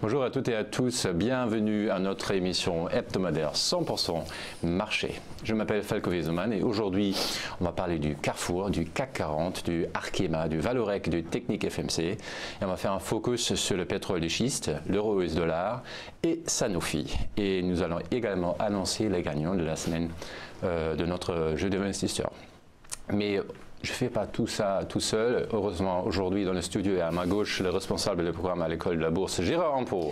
Bonjour à toutes et à tous, bienvenue à notre émission hebdomadaire 100% marché. Je m'appelle Falco Wiesemann et aujourd'hui on va parler du Carrefour, du CAC 40, du Arkema, du Valorec, du Technip FMC et on va faire un focus sur le pétrole de schiste, l'euro US dollar et Sanofi. Et nous allons également annoncer les gagnants de la semaine de notre jeu d'investisseurs. Mais je ne fais pas tout ça tout seul. Heureusement, aujourd'hui, dans le studio et à ma gauche, le responsable du programme à l'école de la bourse, Gérard Ampo.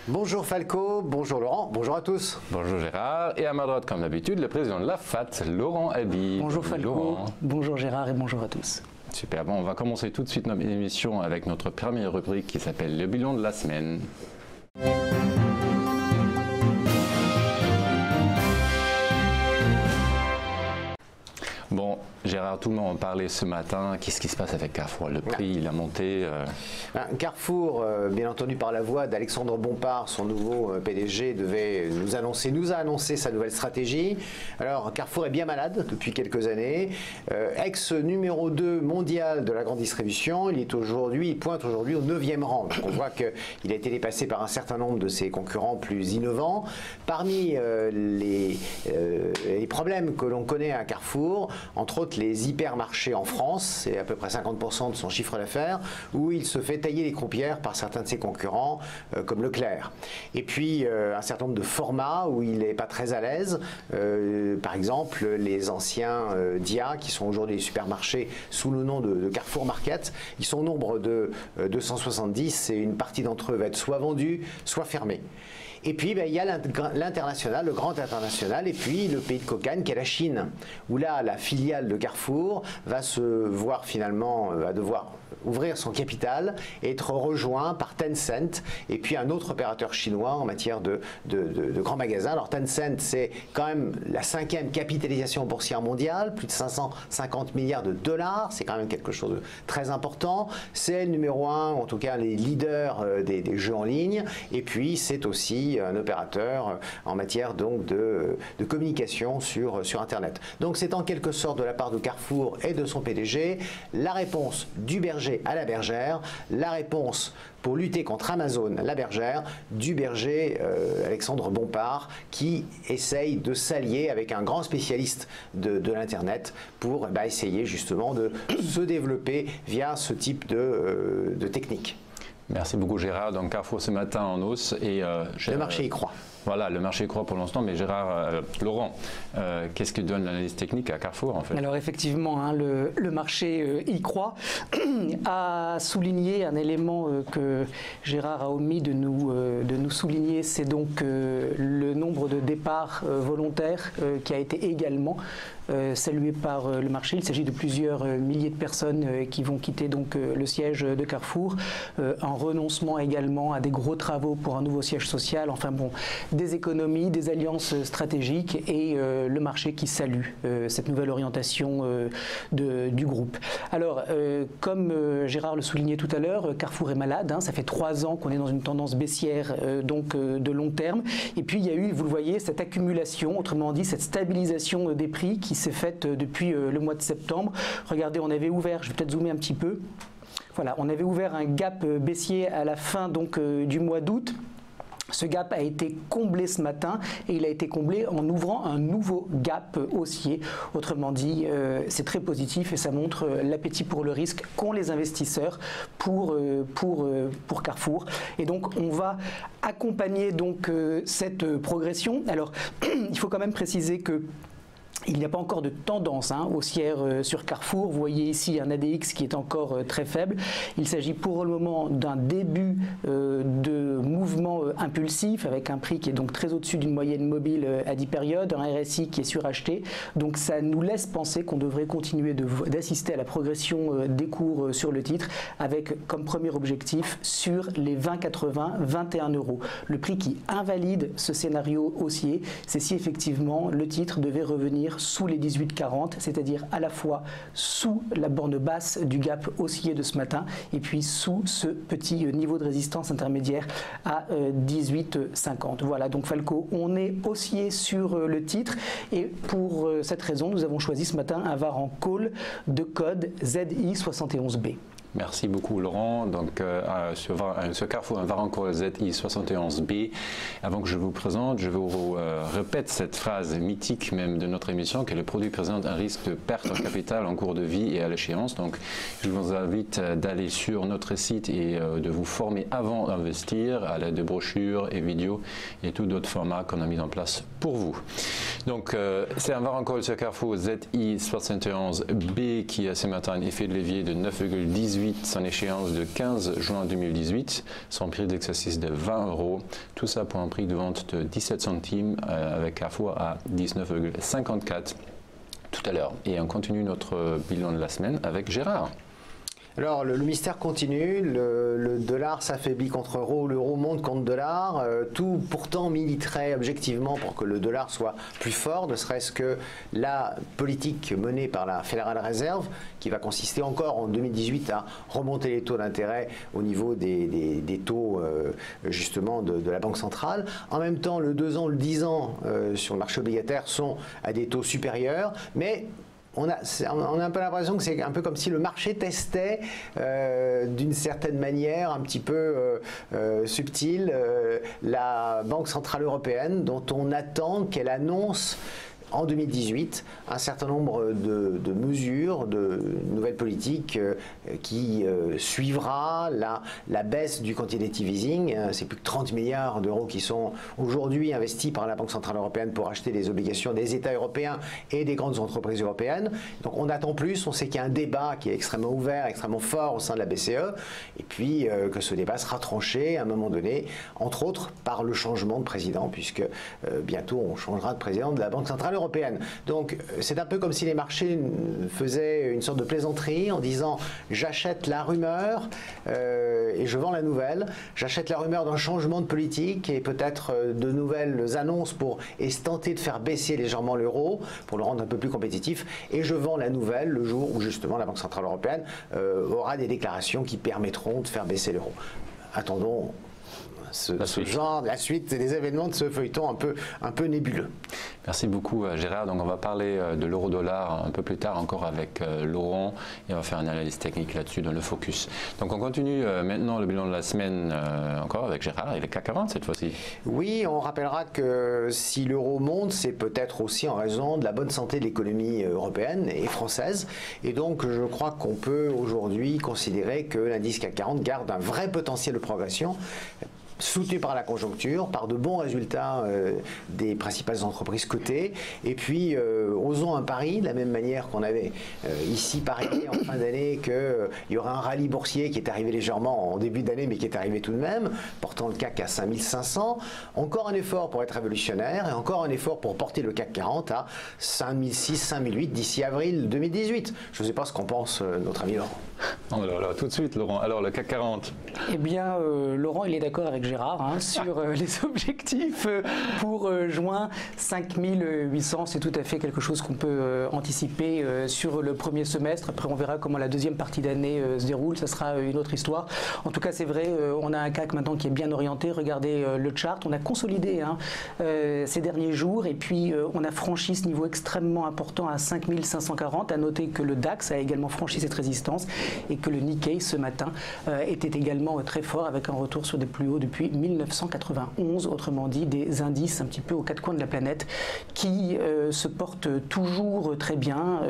Bonjour Falco, bonjour Laurent, bonjour à tous. Bonjour Gérard. Et à ma droite, comme d'habitude, le président de la FAT, Laurent Albi. Bonjour Falco, Laurent. Bonjour Gérard et bonjour à tous. Super, bon, on va commencer tout de suite notre émission avec notre première rubrique qui s'appelle le bilan de la semaine. Bon, Gérard, tout le monde en parlait ce matin. Qu'est-ce qui se passe avec Carrefour? Le prix, il a monté. Carrefour, bien entendu par la voix d'Alexandre Bompard, son nouveau PDG, nous a annoncé sa nouvelle stratégie. Alors, Carrefour est bien malade depuis quelques années. Ex-numéro 2 mondial de la grande distribution, il pointe aujourd'hui au 9e rang. Donc, on voit qu'il a été dépassé par un certain nombre de ses concurrents plus innovants. Parmi les problèmes que l'on connaît à Carrefour, entre autres les hypermarchés en France, c'est à peu près 50% de son chiffre d'affaires, où il se fait tailler les croupières par certains de ses concurrents, comme Leclerc. Et puis un certain nombre de formats où il n'est pas très à l'aise, par exemple les anciens DIA, qui sont aujourd'hui les supermarchés sous le nom de Carrefour Market. Ils sont au nombre de 270 et une partie d'entre eux va être soit vendue, soit fermée. Et puis, il y a l'international, le grand international, et puis le pays de cocagne qui est la Chine, où là, la filiale de Carrefour va se voir finalement, va devoir ouvrir son capital et être rejoint par Tencent et puis un autre opérateur chinois en matière de grands magasins. Alors Tencent, c'est quand même la 5e capitalisation boursière mondiale, plus de 550 milliards de dollars, c'est quand même quelque chose de très important. C'est le numéro 1, en tout cas les leaders des jeux en ligne, et puis c'est aussi un opérateur en matière donc de communication sur Internet. Donc c'est en quelque sorte de la part de Carrefour et de son PDG la réponse du berger à la bergère, la réponse pour lutter contre Amazon, la bergère, du berger Alexandre Bompard, qui essaye de s'allier avec un grand spécialiste de l'Internet pour essayer justement de se développer via ce type de technique. Merci beaucoup Gérard. Donc Carrefour ce matin en hausse et le marché y croit. Voilà, le marché croit pour l'instant, mais Gérard, Laurent, qu'est-ce que donne l'analyse technique à Carrefour en fait? Alors effectivement, le marché y croit, a souligné un élément que Gérard a omis de nous souligner, c'est donc le nombre de départs volontaires qui a été également salué par le marché. Il s'agit de plusieurs milliers de personnes qui vont quitter donc le siège de Carrefour, un renoncement également à des gros travaux pour un nouveau siège social, enfin bon, des économies, des alliances stratégiques et le marché qui salue cette nouvelle orientation du groupe. Alors, comme Gérard le soulignait tout à l'heure, Carrefour est malade, ça fait 3 ans qu'on est dans une tendance baissière donc de long terme. Et puis il y a eu, vous le voyez, cette accumulation, autrement dit cette stabilisation des prix qui s'est faite depuis le mois de septembre. Regardez, on avait ouvert, je vais peut-être zoomer un petit peu. Voilà, on avait ouvert un gap baissier à la fin donc du mois d'août. Ce gap a été comblé ce matin et il a été comblé en ouvrant un nouveau gap haussier. Autrement dit, c'est très positif et ça montre l'appétit pour le risque qu'ont les investisseurs pour Carrefour. Et donc, on va accompagner donc cette progression. Alors, il faut quand même préciser que il n'y a pas encore de tendance haussière sur Carrefour. Vous voyez ici un ADX qui est encore très faible. Il s'agit pour le moment d'un début de mouvement impulsif avec un prix qui est donc très au-dessus d'une moyenne mobile à 10 périodes, un RSI qui est suracheté. Donc ça nous laisse penser qu'on devrait continuer d'assister à la progression des cours sur le titre avec comme premier objectif sur les 20,80, 21 €. Le prix qui invalide ce scénario haussier, c'est si effectivement le titre devait revenir sous les 18,40, c'est-à-dire à la fois sous la borne basse du gap haussier de ce matin et puis sous ce petit niveau de résistance intermédiaire à 18,50. Voilà, donc Falco, on est haussier sur le titre et pour cette raison, nous avons choisi ce matin un VAR en call de code ZI71B. Merci beaucoup Laurent. Donc sur Carrefour, un Varancourt ZI 71B. Avant que je vous présente, je vous répète cette phrase mythique même de notre émission, que le produit présente un risque de perte en capital en cours de vie et à l'échéance. Donc je vous invite d'aller sur notre site et de vous former avant d'investir à l'aide de brochures et vidéos et tout d'autres formats qu'on a mis en place pour vous. Donc c'est un Varancourt sur Carrefour ZI 71B qui a ce matin un effet de levier de 9,18, son échéance de 15 juin 2018, son prix d'exercice de 20 €, tout ça pour un prix de vente de 17 centimes avec Carrefour à 19,54 tout à l'heure. Et on continue notre bilan de la semaine avec Gérard. Alors le mystère continue, le dollar s'affaiblit contre l'euro, l'euro monte contre le dollar, tout pourtant militerait objectivement pour que le dollar soit plus fort, ne serait-ce que la politique menée par la Federal Reserve, qui va consister encore en 2018 à remonter les taux d'intérêt au niveau des taux justement de la Banque centrale. En même temps, le 2 ans, le 10 ans sur le marché obligataire sont à des taux supérieurs, mais on a un peu l'impression que c'est un peu comme si le marché testait d'une certaine manière un petit peu subtile la Banque Centrale Européenne, dont on attend qu'elle annonce en 2018 un certain nombre de mesures, de nouvelles politiques qui suivra la baisse du quantitative easing. C'est plus de 30 milliards d'euros qui sont aujourd'hui investis par la Banque Centrale Européenne pour acheter des obligations des États européens et des grandes entreprises européennes. Donc on attend plus, on sait qu'il y a un débat qui est extrêmement ouvert, extrêmement fort au sein de la BCE, et puis que ce débat sera tranché à un moment donné, entre autres par le changement de président, puisque bientôt on changera de président de la Banque Centrale Européenne. Donc c'est un peu comme si les marchés faisaient une sorte de plaisanterie en disant j'achète la rumeur et je vends la nouvelle, j'achète la rumeur d'un changement de politique et peut-être de nouvelles annonces pour tenter de faire baisser légèrement l'euro, pour le rendre un peu plus compétitif, et je vends la nouvelle le jour où justement la Banque Centrale Européenne aura des déclarations qui permettront de faire baisser l'euro. Attendons la suite des événements de ce feuilleton un peu nébuleux. Merci beaucoup Gérard. Donc on va parler de l'euro-dollar un peu plus tard encore avec Laurent et on va faire une analyse technique là-dessus dans le focus. Donc on continue maintenant le bilan de la semaine encore avec Gérard et le CAC 40 cette fois-ci. Oui, on rappellera que si l'euro monte, c'est peut-être aussi en raison de la bonne santé de l'économie européenne et française. Et donc je crois qu'on peut aujourd'hui considérer que l'indice CAC 40 garde un vrai potentiel de progression, soutenu par la conjoncture, par de bons résultats des principales entreprises cotées. Et puis, osons un pari, de la même manière qu'on avait ici parié en fin d'année qu'il y aurait un rallye boursier qui est arrivé légèrement en début d'année, mais qui est arrivé tout de même, portant le CAC à 5500. Encore un effort pour être révolutionnaire et encore un effort pour porter le CAC 40 à 5006, 5008 d'ici avril 2018. Je ne sais pas ce qu'en pense notre ami Laurent. Alors, tout de suite, Laurent. Alors, le CAC 40. Eh bien, Laurent, il est d'accord avec Gérard sur les objectifs pour juin. 5800, c'est tout à fait quelque chose qu'on peut anticiper sur le premier semestre. Après, on verra comment la deuxième partie d'année se déroule. Ça sera une autre histoire. En tout cas, c'est vrai, on a un CAC maintenant qui est bien orienté. Regardez le chart. On a consolidé ces derniers jours et puis on a franchi ce niveau extrêmement important à 5540. À noter que le DAX a également franchi cette résistance et que le Nikkei ce matin était également très fort avec un retour sur des plus hauts depuis 1991, autrement dit des indices un petit peu aux quatre coins de la planète qui se portent toujours très bien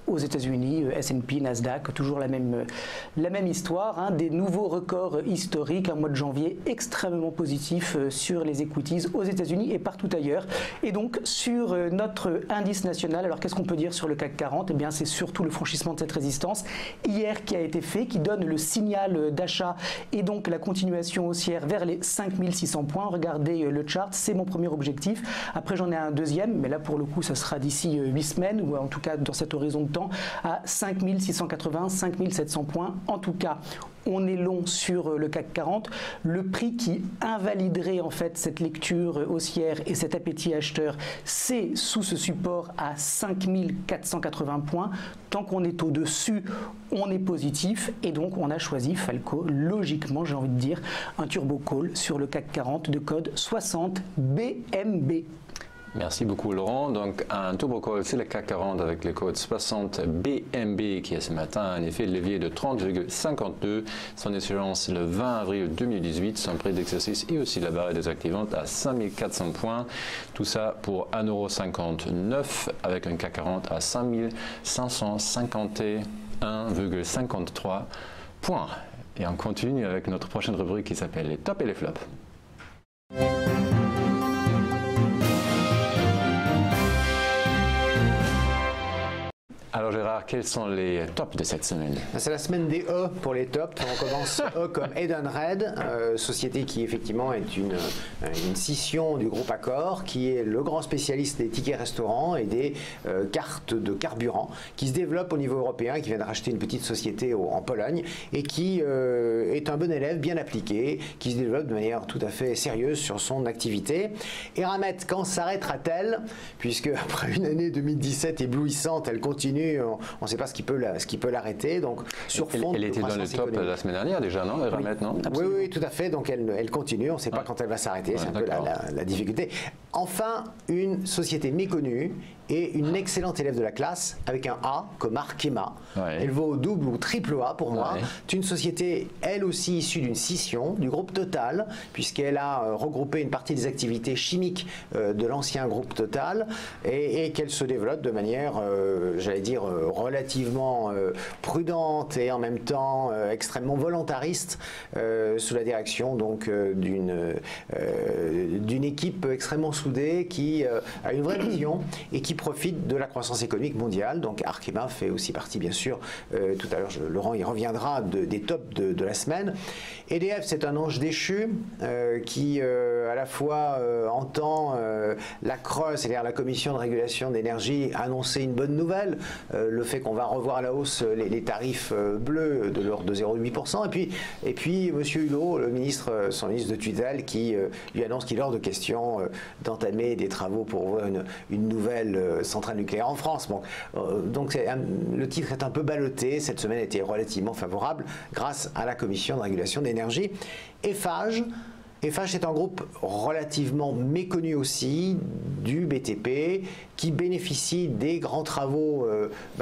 aux États-Unis, S&P, Nasdaq, toujours la même histoire, des nouveaux records historiques, un mois de janvier extrêmement positif sur les equities aux États-Unis et partout ailleurs. Et donc sur notre indice national, alors qu'est-ce qu'on peut dire sur le CAC 40 ? Eh bien c'est surtout le franchissement de cette résistance hier qui a été fait, qui donne le signal d'achat et donc la continuation haussière vers les 5600 points. Regardez le chart, c'est mon premier objectif. Après j'en ai un deuxième, mais là pour le coup ça sera d'ici 8 semaines, ou en tout cas dans cet horizon de temps, à 5680, 5700 points. En tout cas, on est long sur le CAC 40. Le prix qui invaliderait en fait cette lecture haussière et cet appétit acheteur, c'est sous ce support à 5480 points. Tant qu'on est au-dessus, on est positif et donc on a choisi Falco, logiquement j'ai envie de dire, un turbo call sur le CAC 40 de code 60 BMB. Merci beaucoup Laurent. Donc un turbo call, c'est le CAC 40 avec le code 60 BMB qui est ce matin un effet de levier de 30,52. Son échéance le 20 avril 2018. Son prix d'exercice et aussi la barre désactivante à 5400 points. Tout ça pour 1,59 € avec un CAC 40 à 5551,53 points. Et on continue avec notre prochaine rubrique qui s'appelle les tops et les flops. Alors Gérard, quels sont les tops de cette semaine? C'est la semaine des E pour les tops. On commence E comme Edenred, société qui effectivement est une scission du groupe Accor, qui est le grand spécialiste des tickets restaurants et des cartes de carburant, qui se développe au niveau européen, qui vient de racheter une petite société en Pologne et qui est un bon élève bien appliqué, qui se développe de manière tout à fait sérieuse sur son activité. Eramet, quand s'arrêtera-t-elle? Puisque après une année 2017 éblouissante, elle continue. On ne sait pas ce qui peut l'arrêter. Donc, sur fond elle était dans le top la semaine dernière déjà, non? Eramet, non? Oui, tout à fait. Donc elle continue. On ne sait pas quand elle va s'arrêter. C'est un peu la difficulté. Enfin, une société méconnue et une excellente élève de la classe avec un A comme Arkema. Ouais. Elle vaut double ou triple A pour moi. Ouais. C'est une société, elle aussi issue d'une scission du groupe Total, puisqu'elle a regroupé une partie des activités chimiques de l'ancien groupe Total et qu'elle se développe de manière, j'allais dire, relativement prudente et en même temps extrêmement volontariste sous la direction donc d'une équipe extrêmement soudée qui a une vraie vision et qui profite de la croissance économique mondiale. Donc Arkema fait aussi partie, bien sûr, tout à l'heure Laurent y reviendra, des tops de la semaine. EDF, c'est un ange déchu qui à la fois entend la CRE, c'est-à-dire la Commission de régulation d'énergie, annoncer une bonne nouvelle, le fait qu'on va revoir à la hausse les tarifs bleus de l'ordre de 0,8%, et puis M. Hulot, son ministre de tutelle, qui lui annonce qu'il est hors de question d'entamer des travaux pour ouvrir une nouvelle centrale nucléaire en France. Bon, donc le titre est un peu ballotté. Cette semaine a été relativement favorable grâce à la Commission de régulation d'énergie. Eiffage, c'est un groupe relativement méconnu aussi du BTP qui bénéficie des grands travaux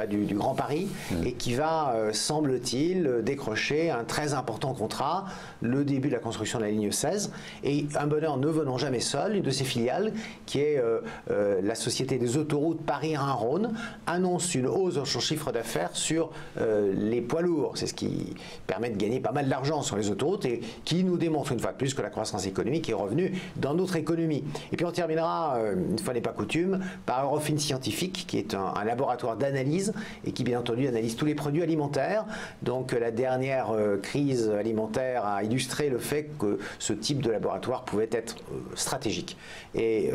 du Grand Paris et qui va, semble-t-il, décrocher un très important contrat, le début de la construction de la ligne 16. Et un bonheur ne venant jamais seul, une de ses filiales, qui est la Société des autoroutes Paris-Rhin-Rhône, annonce une hausse de son chiffre d'affaires sur les poids lourds. C'est ce qui permet de gagner pas mal d'argent sur les autoroutes et qui nous démontre une fois de plus que la croissance économique est revenue dans notre économie. Et puis on terminera, une fois n'est pas coutume, par Eurofins Scientifique, qui est un laboratoire d'analyse et qui bien entendu analyse tous les produits alimentaires. Donc la dernière crise alimentaire a illustré le fait que ce type de laboratoire pouvait être stratégique. Et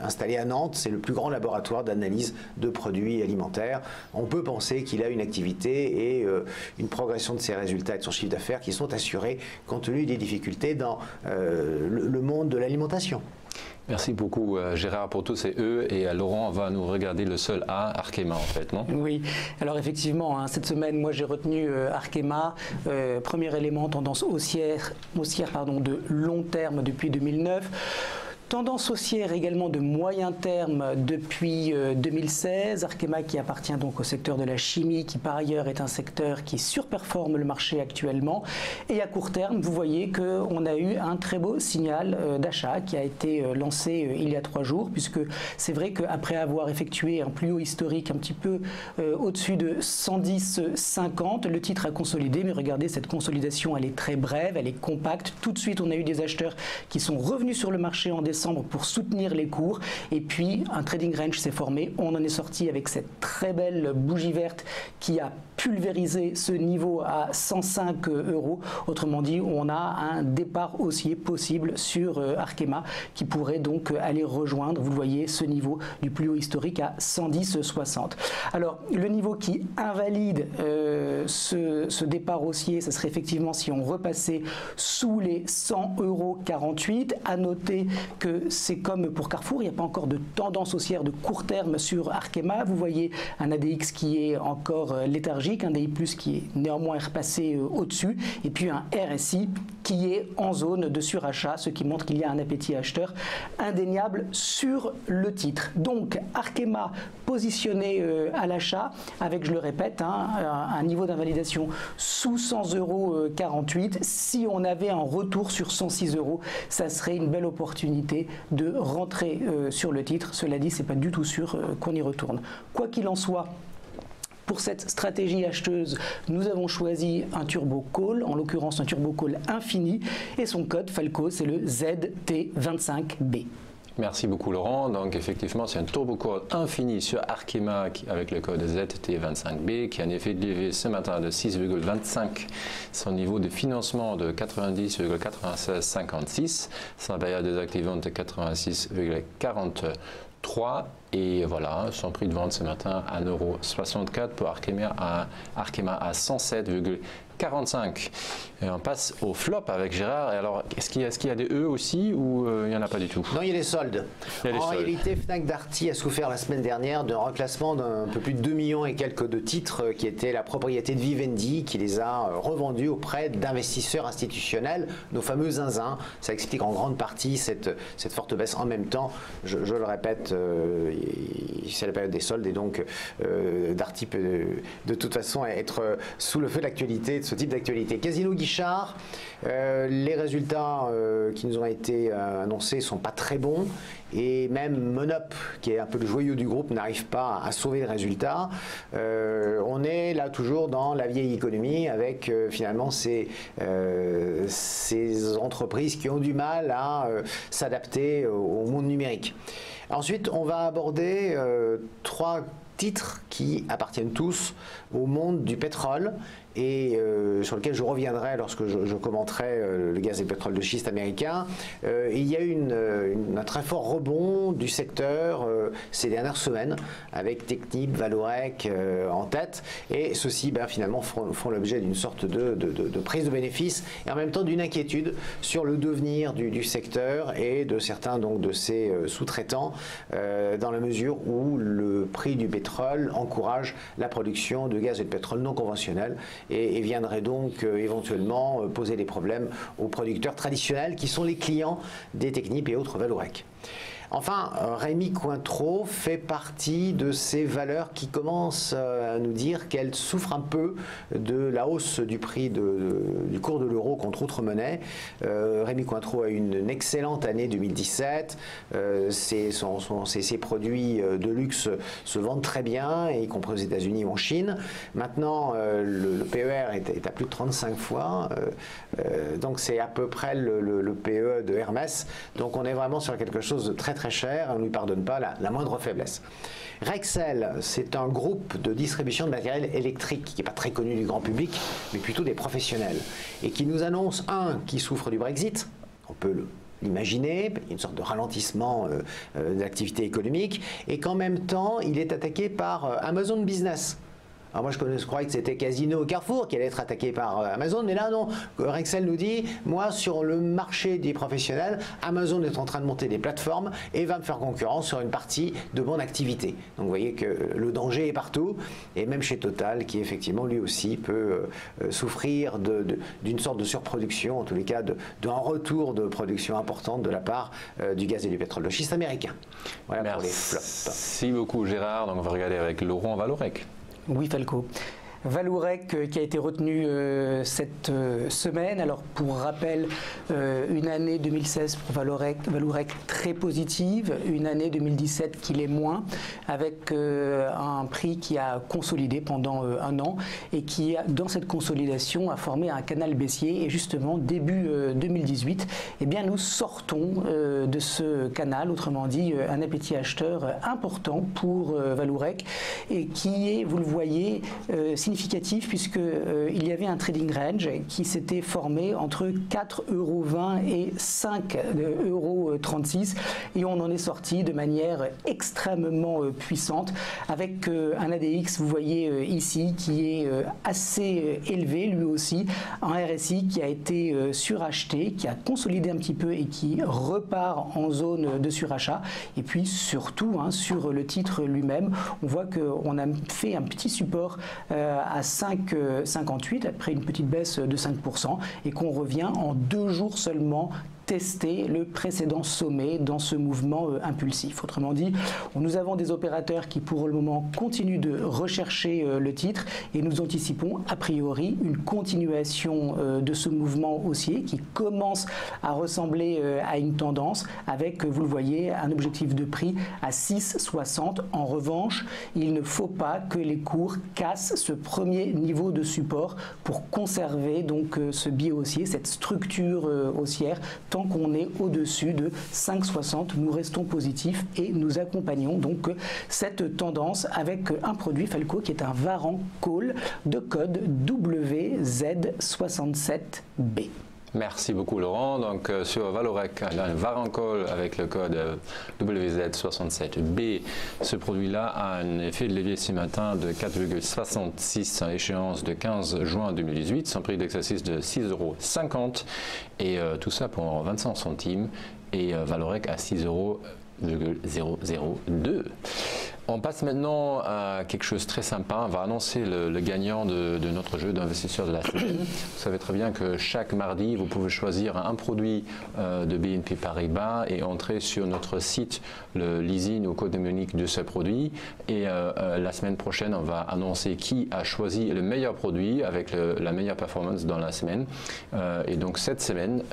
installé à Nantes, c'est le plus grand laboratoire d'analyse de produits alimentaires. On peut penser qu'il a une activité et une progression de ses résultats et de son chiffre d'affaires qui sont assurés compte tenu des difficultés dans le monde de l'alimentation. Merci beaucoup Gérard pour tous ces E et Laurent va nous regarder le seul A, Arkema en fait, non? Oui, alors effectivement, cette semaine, moi j'ai retenu Arkema, premier élément, tendance haussière de long terme depuis 2009. Tendance haussière également de moyen terme depuis 2016. Arkema qui appartient donc au secteur de la chimie, qui par ailleurs est un secteur qui surperforme le marché actuellement. Et à court terme, vous voyez qu'on a eu un très beau signal d'achat qui a été lancé il y a 3 jours, puisque c'est vrai qu'après avoir effectué un plus haut historique un petit peu au-dessus de 110,50, le titre a consolidé. Mais regardez, cette consolidation, elle est très brève, elle est compacte. Tout de suite, on a eu des acheteurs qui sont revenus sur le marché en décembre pour soutenir les cours et puis un trading range s'est formé. On en est sorti avec cette très belle bougie verte qui a pulvérisé ce niveau à 105 €. Autrement dit, on a un départ haussier possible sur Arkema qui pourrait donc aller rejoindre, vous le voyez, ce niveau du plus haut historique à 110,60. Alors le niveau qui invalide ce départ haussier, ce serait effectivement si on repassait sous les 100,48 €. À noter que c'est comme pour Carrefour, il n'y a pas encore de tendance haussière de court terme sur Arkema. Vous voyez un ADX qui est encore léthargique, un DI+ qui est néanmoins repassé au-dessus, et puis un RSI qui est en zone de surachat, ce qui montre qu'il y a un appétit acheteur indéniable sur le titre. Donc Arkema positionné à l'achat avec, je le répète, un niveau d'invalidation sous 100,48 €. Si on avait un retour sur 106 €, ça serait une belle opportunité de rentrer sur le titre. Cela dit, c'est pas du tout sûr qu'on y retourne. Quoi qu'il en soit, pour cette stratégie acheteuse, nous avons choisi un turbo call, en l'occurrence un turbo call infini, et son code Falco, c'est le ZT25B. Merci beaucoup Laurent. Donc effectivement, c'est un turbo call infini sur Arkema avec le code ZT25B qui a un effet de levier ce matin de 6,25. Son niveau de financement de 90,9656. Son barrière désactivante de 86,43. Et voilà, son prix de vente ce matin à 1,64 € pour Arkema à 107,45. Et on passe au flop avec Gérard. Et alors, est-ce qu'il y a des E aussi ou il n'y en a pas du tout? Non, il y a des soldes. En réalité, Fnac Darty a souffert la semaine dernière d'un reclassement d'un peu plus de 2 millions et quelques de titres qui étaient la propriété de Vivendi, qui les a revendus auprès d'investisseurs institutionnels, nos fameux zinzins. Ça explique en grande partie cette forte baisse. En même temps, je le répète, c'est la période des soldes et donc Darty peut de toute façon être sous le feu de l'actualité, de ce type d'actualité. Casino Guichard, les résultats qui nous ont été annoncés ne sont pas très bons et même Monop, qui est un peu le joyau du groupe, n'arrive pas à sauver le résultat. On est là toujours dans la vieille économie avec finalement ces entreprises qui ont du mal à s'adapter au monde numérique. Ensuite, on va aborder 3 titres qui appartiennent tous au monde du pétrole et sur lequel je reviendrai lorsque je commenterai le gaz et le pétrole de schiste américain. Il y a eu un très fort rebond du secteur ces dernières semaines avec Technip, Vallourec en tête et ceux-ci finalement font l'objet d'une sorte de prise de bénéfice et en même temps d'une inquiétude sur le devenir du secteur et de certains donc de ses sous-traitants dans la mesure où le prix du pétrole encourage la production de gaz et de pétrole non conventionnels et viendrait donc éventuellement poser des problèmes aux producteurs traditionnels qui sont les clients des Technip et autres Vallourec. Enfin, Rémy Cointreau fait partie de ces valeurs qui commencent à nous dire qu'elles souffrent un peu de la hausse du prix du cours de l'euro contre autres monnaies. Rémy Cointreau a eu une excellente année 2017. Ses produits de luxe se vendent très bien, y compris aux États-Unis ou en Chine. Maintenant, le PER est à plus de 35 fois. Donc c'est à peu près le PE de Hermès. Donc on est vraiment sur quelque chose de très cher, on ne lui pardonne pas la moindre faiblesse. Rexel, c'est un groupe de distribution de matériel électrique qui n'est pas très connu du grand public, mais plutôt des professionnels, et qui nous annonce, qui souffre du Brexit, on peut l'imaginer, une sorte de ralentissement de l'activité économique, et qu'en même temps, il est attaqué par Amazon Business. Alors moi je croyais que c'était Casino Carrefour qui allait être attaqué par Amazon, mais là non, Rexel nous dit, moi sur le marché des professionnels, Amazon est en train de monter des plateformes et va me faire concurrence sur une partie de mon activité. Donc vous voyez que le danger est partout, et même chez Total qui effectivement lui aussi peut souffrir d'une sorte de surproduction, en tous les cas d'un retour de production importante de la part du gaz et du pétrole de schiste américain. Voilà. Merci pour les flops. Merci beaucoup Gérard, donc on va regarder avec Laurent Vallourec. Oui, Falco. Vallourec qui a été retenu cette semaine. Alors pour rappel, une année 2016 pour Vallourec très positive, une année 2017 qui l'est moins, avec un prix qui a consolidé pendant un an et qui, dans cette consolidation, a formé un canal baissier. Et justement, début 2018, eh bien, nous sortons de ce canal, autrement dit, un appétit acheteur important pour Vallourec et qui est, vous le voyez, significatif puisqu'il y avait un trading range qui s'était formé entre 4,20 € et 5,36 € et on en est sorti de manière extrêmement puissante avec un ADX, vous voyez ici, qui est assez élevé lui aussi, un RSI qui a été suracheté, qui a consolidé un petit peu et qui repart en zone de surachat. Et puis surtout sur le titre lui-même, on voit qu'on a fait un petit support à 5,58 après une petite baisse de 5% et qu'on revient en 2 jours seulement tester le précédent sommet dans ce mouvement impulsif. Autrement dit, nous avons des opérateurs qui pour le moment continuent de rechercher le titre et nous anticipons a priori une continuation de ce mouvement haussier qui commence à ressembler à une tendance avec, vous le voyez, un objectif de prix à 6,60. En revanche, il ne faut pas que les cours cassent ce premier niveau de support pour conserver donc ce biais haussier, cette structure haussière. Tant qu'on est au-dessus de 5,60, nous restons positifs et nous accompagnons donc cette tendance avec un produit Falco qui est un Varan Call de code WZ67B. Merci beaucoup Laurent. Donc sur Valorec, un Varan Call avec le code WZ67B, ce produit-là a un effet de levier ce matin de 4,66 à échéance de 15 juin 2018, son prix d'exercice de 6,50 € et tout ça pour 25 centimes et Valorec à 6,002 €. On passe maintenant à quelque chose de très sympa. On va annoncer le gagnant de notre jeu d'investisseurs de la semaine. Vous savez très bien que chaque mardi, vous pouvez choisir un produit de BNP Paribas et entrer sur notre site le leasing au code mnémonique de ce produit. Et la semaine prochaine, on va annoncer qui a choisi le meilleur produit avec la meilleure performance dans la semaine. Et donc cette semaine,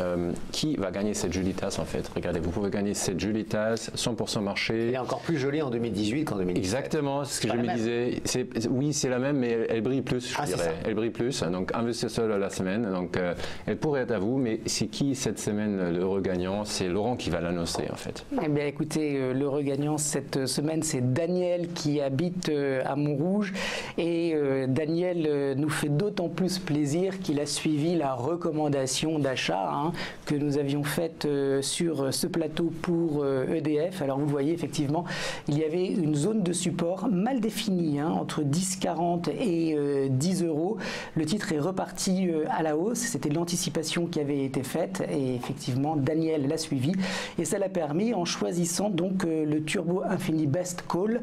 qui va gagner cette jolie tasse en fait? Regardez, vous pouvez gagner cette jolie tasse, 100% marché. Elle est encore plus jolie en 2018 qu'en 2017. Exactement, c'est ce que je me disais. Oui, c'est la même, mais elle brille plus, je dirais. Elle brille plus. Donc, investisseur de la semaine. Donc, elle pourrait être à vous, mais c'est qui cette semaine le regagnant? C'est Laurent qui va l'annoncer, en fait. Eh bien, écoutez, le regagnant cette semaine, c'est Daniel qui habite à Montrouge. Et Daniel nous fait d'autant plus plaisir qu'il a suivi la recommandation d'achat que nous avions faite sur ce plateau pour EDF. Alors, vous voyez, effectivement, il y avait une zone de support mal définie entre 10,40 et 10 €. Le titre est reparti à la hausse. C'était l'anticipation qui avait été faite et effectivement Daniel l'a suivi et ça l'a permis en choisissant donc le Turbo Infini Best Call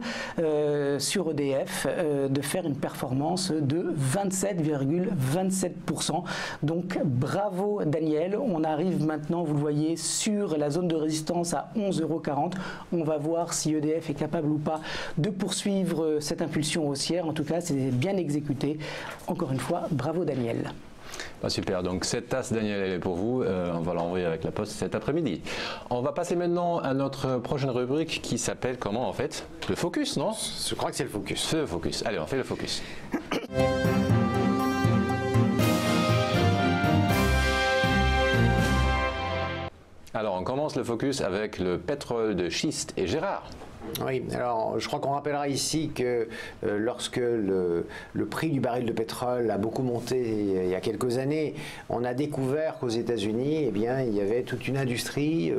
sur EDF de faire une performance de 27,27%. Donc bravo Daniel. On arrive maintenant, vous le voyez, sur la zone de résistance à 11,40 €. On va voir si EDF est capable ou pas de poursuivre cette impulsion haussière. En tout cas, c'est bien exécuté. Encore une fois, bravo Daniel. Super, donc cette tasse Daniel, elle est pour vous. On va l'envoyer avec la poste cet après-midi. On va passer maintenant à notre prochaine rubrique qui s'appelle comment en fait? Le focus, non? Je crois que c'est le focus. C'est le focus. Allez, on fait le focus. Alors, on commence le focus avec le pétrole de schiste et Gérard. Oui, alors je crois qu'on rappellera ici que lorsque le prix du baril de pétrole a beaucoup monté il y a quelques années, on a découvert qu'aux États-Unis, eh bien, il y avait toute une industrie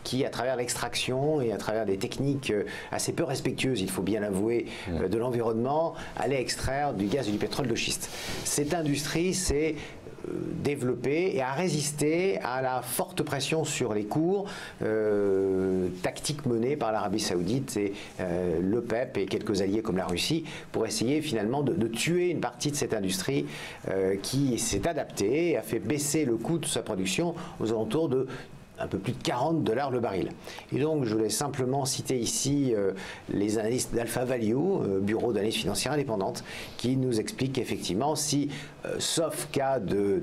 qui, à travers l'extraction et à travers des techniques assez peu respectueuses, il faut bien l'avouer, de l'environnement, allait extraire du gaz et du pétrole de schiste. Cette industrie, c'est développé et a résisté à la forte pression sur les cours tactique menée par l'Arabie Saoudite et l'OPEP et quelques alliés comme la Russie pour essayer finalement de tuer une partie de cette industrie qui s'est adaptée et a fait baisser le coût de sa production aux alentours de un peu plus de 40 $ le baril. Et donc, je voulais simplement citer ici les analystes d'Alpha Value, bureau d'analyse financière indépendante, qui nous expliquent qu'effectivement, si, sauf cas de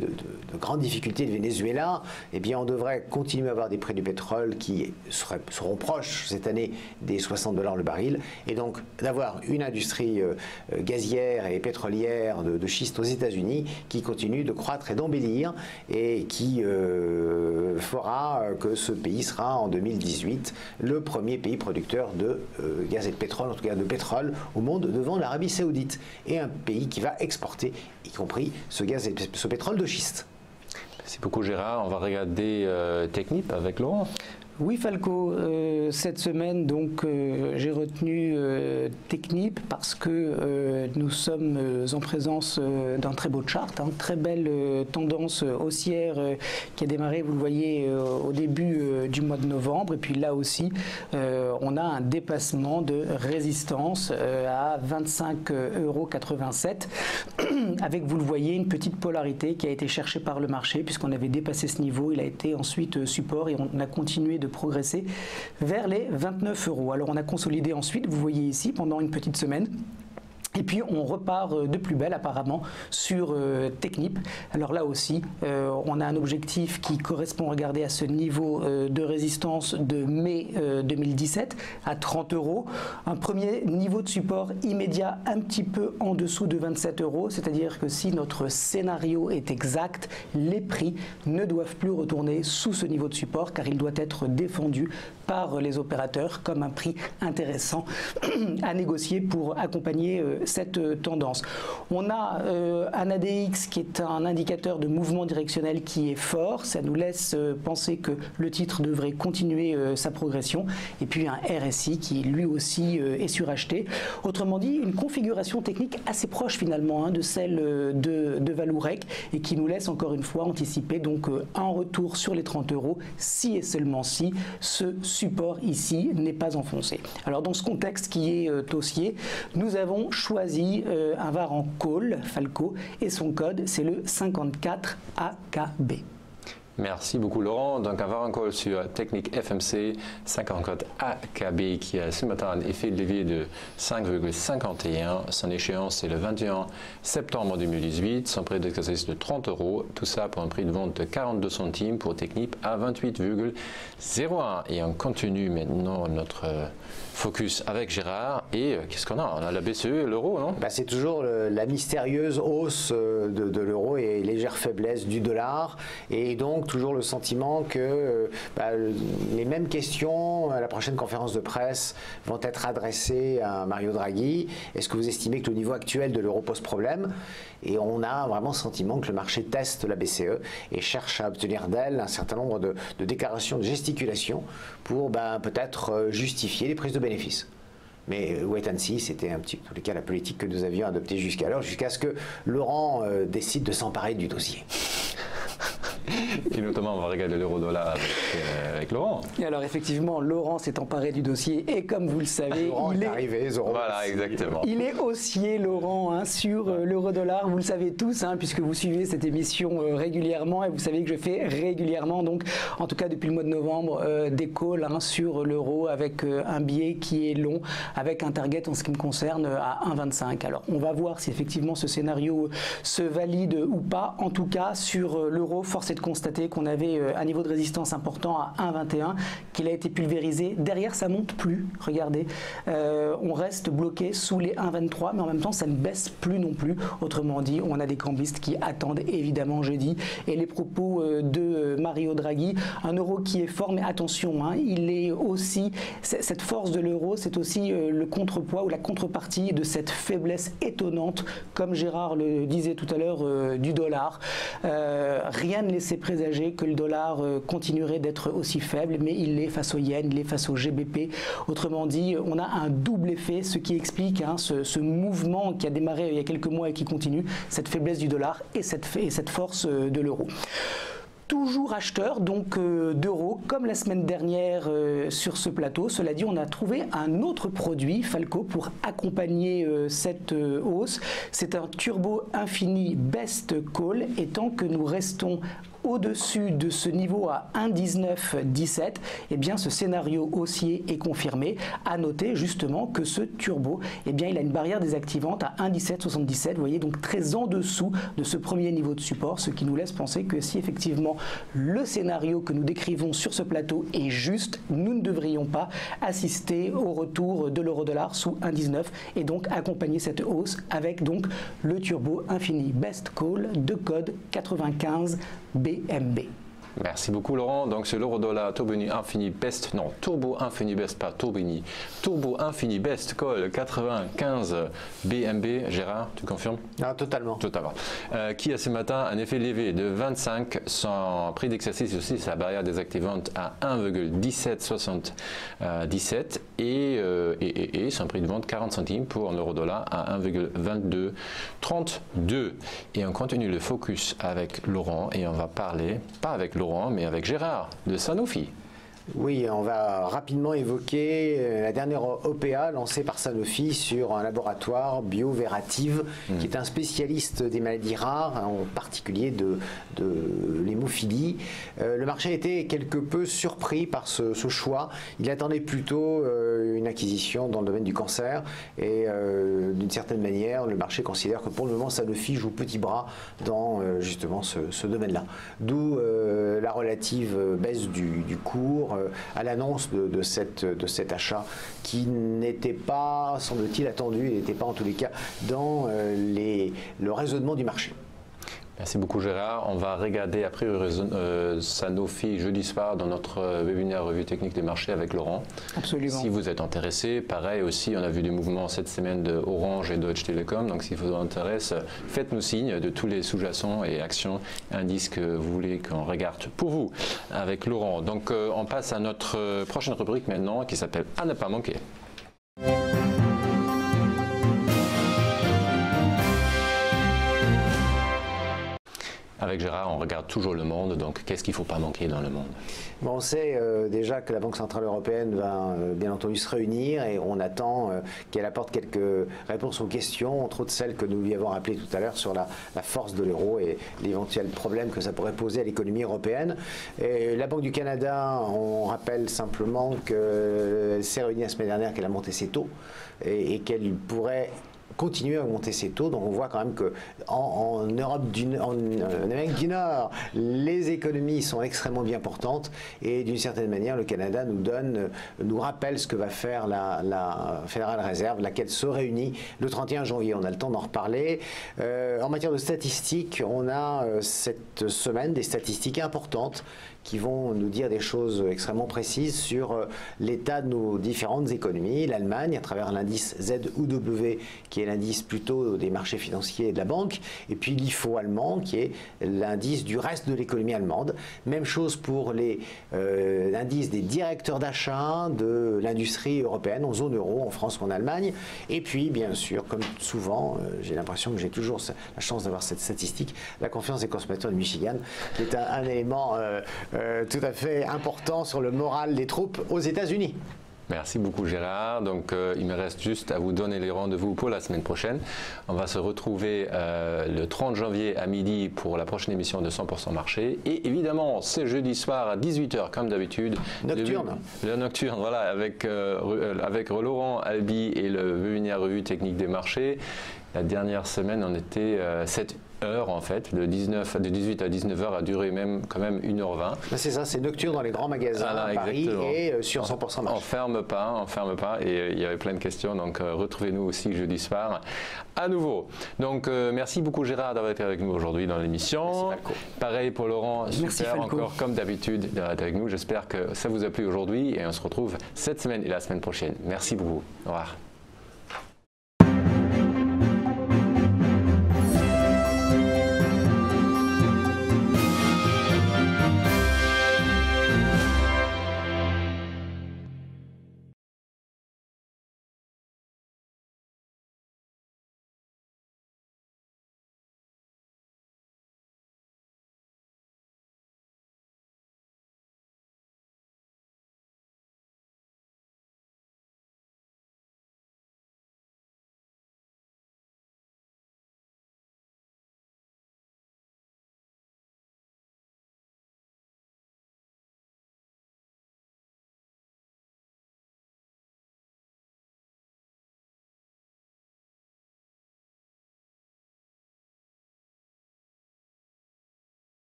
grandes difficultés de Venezuela, eh bien, on devrait continuer à avoir des prix du pétrole qui seront proches cette année des 60 $ le baril. Et donc, d'avoir une industrie gazière et pétrolière de schiste aux États-Unis qui continue de croître et d'embellir et qui fera que ce pays sera en 2018 le premier pays producteur de gaz et de pétrole, en tout cas de pétrole au monde devant l'Arabie Saoudite, et un pays qui va exporter, y compris ce gaz et ce pétrole de schiste. Merci beaucoup Gérard. On va regarder Technip avec Laurent. Oui Falco, cette semaine donc j'ai retenu Technip parce que nous sommes en présence d'un très beau chart, très belle tendance haussière qui a démarré, vous le voyez, au début du mois de novembre, et puis là aussi on a un dépassement de résistance à 25,87 € avec, vous le voyez, une petite polarité qui a été cherchée par le marché puisqu'on avait dépassé ce niveau, il a été ensuite support et on a continué de progresser vers les 29 €. Alors on a consolidé ensuite, vous voyez ici, pendant une petite semaine. Et puis on repart de plus belle apparemment sur Technip. Alors là aussi, on a un objectif qui correspond, regardez, à ce niveau de résistance de mai 2017 à 30 €. Un premier niveau de support immédiat un petit peu en dessous de 27 €. C'est-à-dire que si notre scénario est exact, les prix ne doivent plus retourner sous ce niveau de support car il doit être défendu par les opérateurs comme un prix intéressant à négocier pour accompagner cette tendance. On a un ADX qui est un indicateur de mouvement directionnel qui est fort, ça nous laisse penser que le titre devrait continuer sa progression, et puis un RSI qui lui aussi est suracheté. Autrement dit, une configuration technique assez proche finalement de celle de Vallourec et qui nous laisse encore une fois anticiper donc un retour sur les 30 € si et seulement si ce support ici n'est pas enfoncé. Alors dans ce contexte qui est haussier, nous avons choisi un VAR en call, Falco, et son code c'est le 54 AKB. Merci beaucoup Laurent. Donc un VAR en call sur Technip FMC 54 AKB qui a ce matin un effet de levier de 5,51. Son échéance c'est le 21 septembre 2018. Son prix d'exercice de 30 €. Tout ça pour un prix de vente de 42 centimes pour Technip à 28,01. Et on continue maintenant notre focus avec Gérard. Et qu'est-ce qu'on a? On a la BCE et l'euro, non? C'est toujours la mystérieuse hausse de l'euro et légère faiblesse du dollar. Et donc toujours le sentiment que les mêmes questions à la prochaine conférence de presse vont être adressées à Mario Draghi. Est-ce que vous estimez que le niveau actuel de l'euro pose problème? Et on a vraiment le sentiment que le marché teste la BCE et cherche à obtenir d'elle un certain nombre de déclarations, de gesticulations pour peut-être justifier les prises de bénéfices. Mais wait and see, c'était en tous les cas la politique que nous avions adoptée jusqu'alors, jusqu'à ce que Laurent décide de s'emparer du dossier. Et notamment, on va regarder l'euro-dollar avec Laurent. Et alors effectivement, Laurent s'est emparé du dossier et comme vous le savez, il est arrivé. Voilà, exactement. Il est haussier, Laurent, sur l'euro-dollar. Vous le savez tous, puisque vous suivez cette émission régulièrement et vous savez que je fais régulièrement, donc en tout cas depuis le mois de novembre, des calls sur l'euro avec un biais qui est long, avec un target en ce qui me concerne à 1,25. Alors on va voir si effectivement ce scénario se valide ou pas. En tout cas, sur l'euro, force est de constater qu'on avait un niveau de résistance important à 1,21, qu'il a été pulvérisé. Derrière, ça monte plus, regardez. On reste bloqué sous les 1,23, mais en même temps, ça ne baisse plus non plus. Autrement dit, on a des cambistes qui attendent évidemment jeudi. Et les propos de Mario Draghi, un euro qui est fort, mais attention, il est aussi, cette force de l'euro, c'est aussi le contrepoids ou la contrepartie de cette faiblesse étonnante, comme Gérard le disait tout à l'heure, du dollar. Rien ne laissait présager que le dollar continuerait d'être aussi faible, mais il l'est face au yen, il est face au GBP. Autrement dit, on a un double effet, ce qui explique ce mouvement qui a démarré il y a quelques mois et qui continue, cette faiblesse du dollar et cette force de l'euro. Toujours acheteur donc d'euros, comme la semaine dernière sur ce plateau. Cela dit, on a trouvé un autre produit, Falco, pour accompagner cette hausse. C'est un Turbo Infini Best Call, et tant que nous restons au-dessus de ce niveau à 1,1917, eh bien ce scénario haussier est confirmé. À noter justement que ce turbo, eh bien il a une barrière désactivante à 1,1777, vous voyez, donc très en dessous de ce premier niveau de support, ce qui nous laisse penser que si effectivement le scénario que nous décrivons sur ce plateau est juste, nous ne devrions pas assister au retour de l'euro-dollar sous 1,19 et donc accompagner cette hausse avec donc le Turbo Infini Best Call de code 95 BMB. Merci beaucoup Laurent. Donc c'est l'euro-dollar Turbo Infini Best, non, Turbo Infini Best, pas Turbini, Turbo Infini Best Call 95 BMB. Gérard, tu confirmes? Ah, totalement. Totalement. Qui a ce matin un effet levé de 25, son prix d'exercice aussi, sa barrière désactivante à 1,1777 et son prix de vente 40 centimes pour un euro-dollar à 1,2232. Et on continue le focus avec Laurent et on va parler, pas avec Laurent, mais avec Gérard de Sanofi. Oui, on va rapidement évoquer la dernière OPA lancée par Sanofi sur un laboratoire BioVerative, qui est un spécialiste des maladies rares, en particulier de l'hémophilie. Le marché a été quelque peu surpris par ce choix. Il attendait plutôt une acquisition dans le domaine du cancer et d'une certaine manière, le marché considère que pour le moment, Sanofi joue petit bras dans justement ce domaine-là. D'où la relative baisse du cours à l'annonce de cet achat qui n'était pas, semble-t-il, attendu, il n'était pas en tous les cas dans le raisonnement du marché. Merci beaucoup Gérard. On va regarder après Sanofi jeudi soir dans notre webinaire revue technique des marchés avec Laurent. Absolument. Si vous êtes intéressé, pareil aussi, on a vu des mouvements cette semaine de Orange et Deutsche Telekom. Donc si vous vous intéresse, faites-nous signe de tous les sous-jacents et actions, indices que vous voulez qu'on regarde pour vous avec Laurent. Donc on passe à notre prochaine rubrique maintenant qui s'appelle À ne pas manquer. Avec Gérard, on regarde toujours le monde, donc qu'est-ce qu'il ne faut pas manquer dans le monde? Bon, on sait déjà que la Banque Centrale Européenne va bien entendu se réunir et on attend qu'elle apporte quelques réponses aux questions, entre autres celles que nous lui avons rappelées tout à l'heure sur la force de l'euro et l'éventuel problème que ça pourrait poser à l'économie européenne. Et la Banque du Canada, on rappelle simplement qu'elle s'est réunie la semaine dernière, qu'elle a monté ses taux et qu'elle pourrait continuer à augmenter ses taux. Donc on voit quand même qu'en Europe, en Amérique du Nord, les économies sont extrêmement bien portantes et d'une certaine manière, le Canada nous rappelle ce que va faire la Federal Reserve, laquelle se réunit le 31 janvier. On a le temps d'en reparler. En matière de statistiques, on a cette semaine des statistiques importantes qui vont nous dire des choses extrêmement précises sur l'état de nos différentes économies. L'Allemagne, à travers l'indice ZUW, qui est l'indice plutôt des marchés financiers et de la banque, et puis l'IFO allemand, qui est l'indice du reste de l'économie allemande. Même chose pour l'indice des directeurs d'achat de l'industrie européenne, en zone euro, en France ou en Allemagne. Et puis, bien sûr, comme souvent, j'ai l'impression que j'ai toujours la chance d'avoir cette statistique, la confiance des consommateurs de Michigan, qui est un élément tout à fait important sur le moral des troupes aux États-Unis. Merci beaucoup Gérard. Donc il me reste juste à vous donner les rendez-vous pour la semaine prochaine. On va se retrouver le 30 janvier à midi pour la prochaine émission de 100% marché. Et évidemment, c'est jeudi soir à 18 h comme d'habitude. Nocturne. Le nocturne, voilà, avec Laurent Albi et le webinaire revue technique des marchés. La dernière semaine, on était 7 heures en fait, de 18 à 19 h a duré quand même 1h20. C'est ça, c'est nocturne dans les grands magasins à Paris exactement. Et sur 100% marché. On ferme pas et il y avait plein de questions, donc retrouvez-nous aussi jeudi soir à nouveau. Donc merci beaucoup Gérard d'avoir été avec nous aujourd'hui dans l'émission. Pareil pour Laurent, super encore comme d'habitude d'être avec nous. J'espère que ça vous a plu aujourd'hui et on se retrouve cette semaine et la semaine prochaine. Merci beaucoup. Au revoir.